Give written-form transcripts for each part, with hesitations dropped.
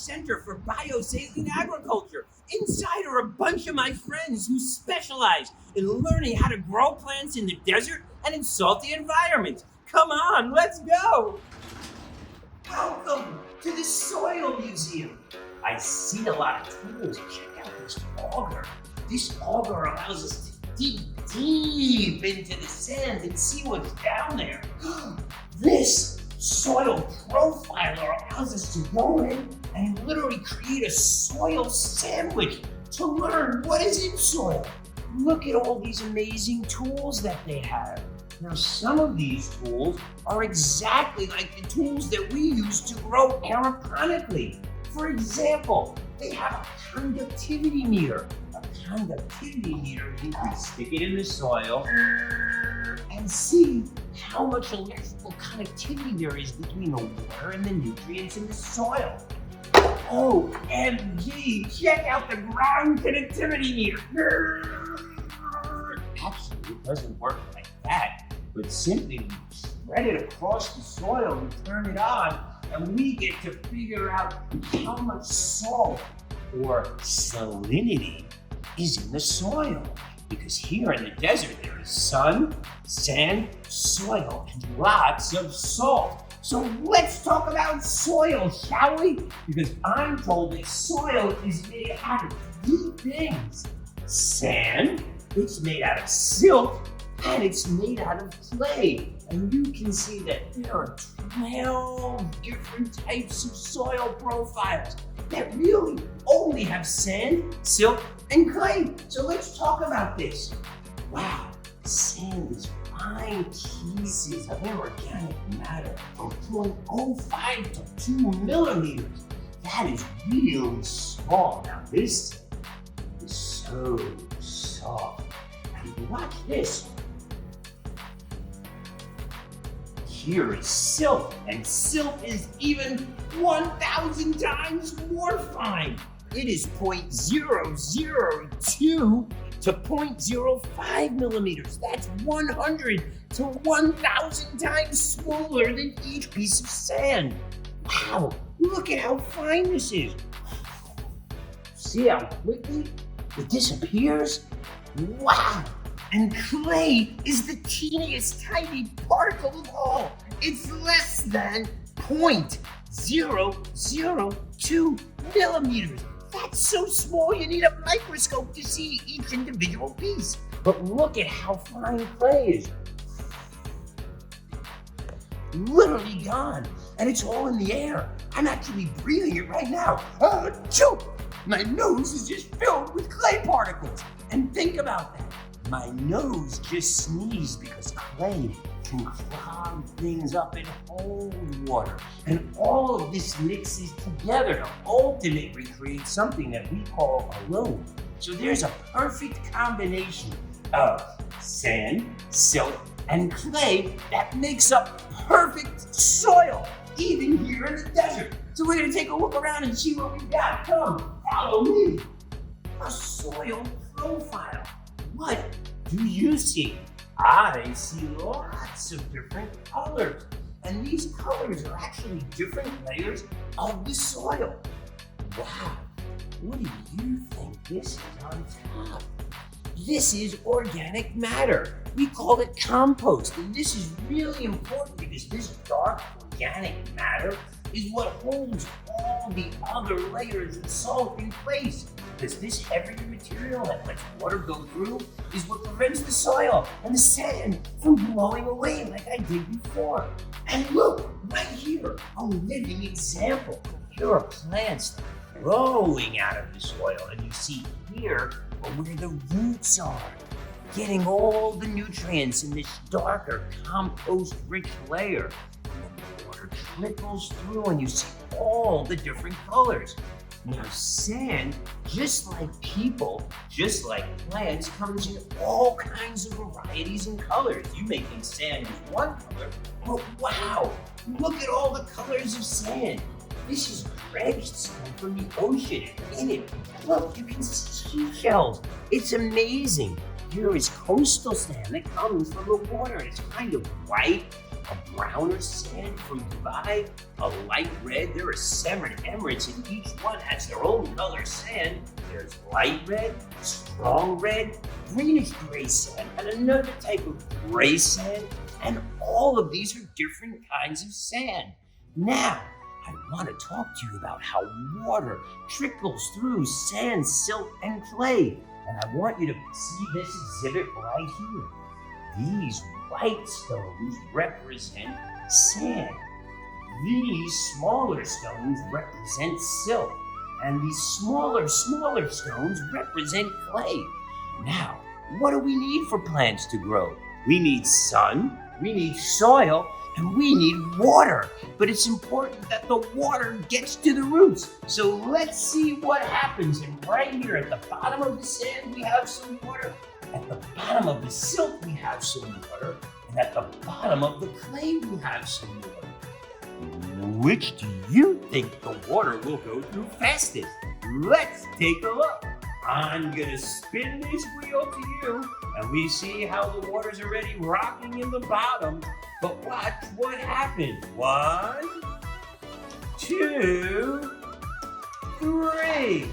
Center for Biosafety Agriculture. Inside are a bunch of my friends who specialize in learning how to grow plants in the desert and in salty environments. Come on, let's go! Welcome to the Soil Museum. I see a lot of tools. Check out this auger. This auger allows us to dig deep into the sand and see what's down there. This soil profiler allows us to go in and literally create a soil sandwich to learn what is in soil. Look at all these amazing tools that they have. Now, some of these tools are exactly like the tools that we use to grow aeroponically. For example, they have a conductivity meter. A conductivity meter, you can stick it in the soil and see how much electrical connectivity there is between the water and the nutrients in the soil. OMG, check out the ground connectivity meter. Actually, it doesn't work like that, but simply we spread it across the soil, we turn it on, and we get to figure out how much salt or salinity is in the soil. Because here in the desert, there is sun, sand, soil, and lots of salt. So let's talk about soil, shall we? Because I'm told that soil is made out of three things. Sand, it's made out of silt, and it's made out of clay. And you can see that there are 12 different types of soil profiles that really only have sand, silt, and clay. So let's talk about this. Wow, sand is fine pieces of inorganic matter from 0.05 to 2 millimeters. That is really small. Now this is so soft. And watch this. Here is silt, and silt is even 1,000 times more fine. It is 0.002 to 0.05 millimeters. That's 100 to 1,000 times smaller than each piece of sand. Wow, look at how fine this is. See how quickly it disappears? Wow. And clay is the teeniest tiny particle of all. It's less than 0.002 millimeters. That's so small you need a microscope to see each individual piece. But look at how fine clay is. Literally gone. And it's all in the air. I'm actually breathing it right now. Achoo! My nose is just filled with clay particles. And think about that. My nose just sneezed because clay can clog things up and hold water. And all of this mixes together to ultimately create something that we call a loam. So there's a perfect combination of sand, silt, and clay that makes up perfect soil, even here in the desert. So we're gonna take a look around and see what we've got. Come, follow me. A soil profile. What do you see? I see lots of different colors. And these colors are actually different layers of the soil. Wow, what do you think this is on top? This is organic matter. We call it compost. And this is really important because this dark organic matter is what holds all the other layers of salt in place. Because this heavier material that lets water go through is what prevents the soil and the sand from blowing away like I did before. And look, right here, a living example. Here are plants growing out of the soil, and you see here where the roots are, getting all the nutrients in this darker, compost-rich layer. And the water trickles through, and you see all the different colors. Now, sand, just like people, just like plants, comes in all kinds of varieties and colors. You may think sand is one color, but wow, look at all the colors of sand. This is dredged sand from the ocean, and in it, look, you can see seashells. It's amazing. Here is coastal sand that comes from the water. It's kind of white a browner sand from Dubai, a light red. There are 7 emirates and each one has their own color sand. There's light red, strong red, greenish gray sand, and another type of gray sand. And all of these are different kinds of sand. Now, I want to talk to you about how water trickles through sand, silt, and clay. And I want you to see this exhibit right here. These white stones represent sand. These smaller stones represent silt. And these smaller stones represent clay. Now, what do we need for plants to grow? We need sun, we need soil, and we need water. But it's important that the water gets to the roots. So let's see what happens. And right here at the bottom of the sand, we have some water. At the bottom of the silt, we have some water. And at the bottom of the clay, we have some water. Which do you think the water will go through fastest? Let's take a look. I'm gonna spin this wheel to you, and we see how the water's already rocking in the bottom. But watch what happens. 1, 2, 3.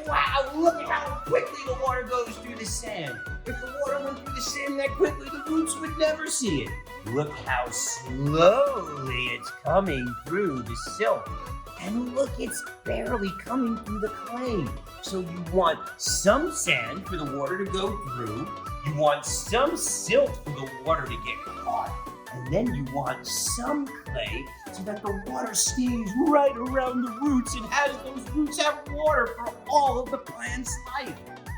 Wow, look at how quickly the water goes through the sand. If the water went through the sand that quickly, the roots would never see it. Look how slowly it's coming through the silt. And look, it's barely coming through the clay. So you want some sand for the water to go through. You want some silt for the water to get caught. And then you want some clay so that the water stays right around the roots and has those roots have water for all of the plant's life.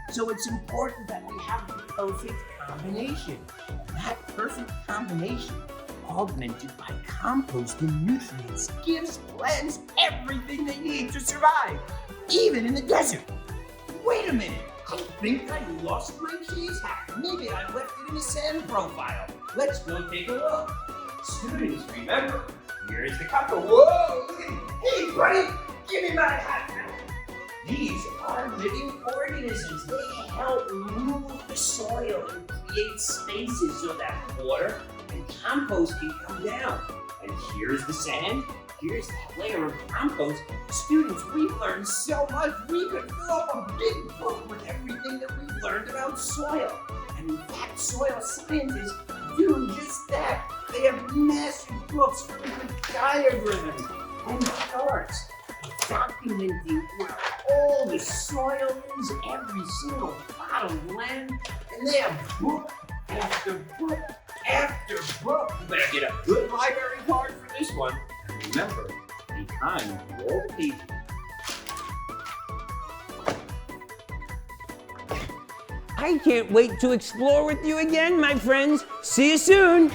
So it's important that we have the perfect combination. And that perfect combination, augmented by compost and nutrients, gives plants everything they need to survive, even in the desert. Wait a minute, I think I lost my cheese hat. Maybe I left it in the sand profile. Let's go take a look. Students, remember, here's the compost. Whoa, look at it. Hey, buddy, give me my hat back. These are living organisms. They help move the soil and create spaces so that water and compost can come down. And here's the sand. Here's that layer of compost. Students, we've learned so much. We could fill up a big book with everything that we've learned about soil. And in fact, soil scientists do just that. They have massive books filled with diagrams and charts documenting where all the soil is, every single plot of land. And they have book after book after book. You better get a good library card for this one. And remember, be kind to all the pages. I can't wait to explore with you again, my friends. See you soon.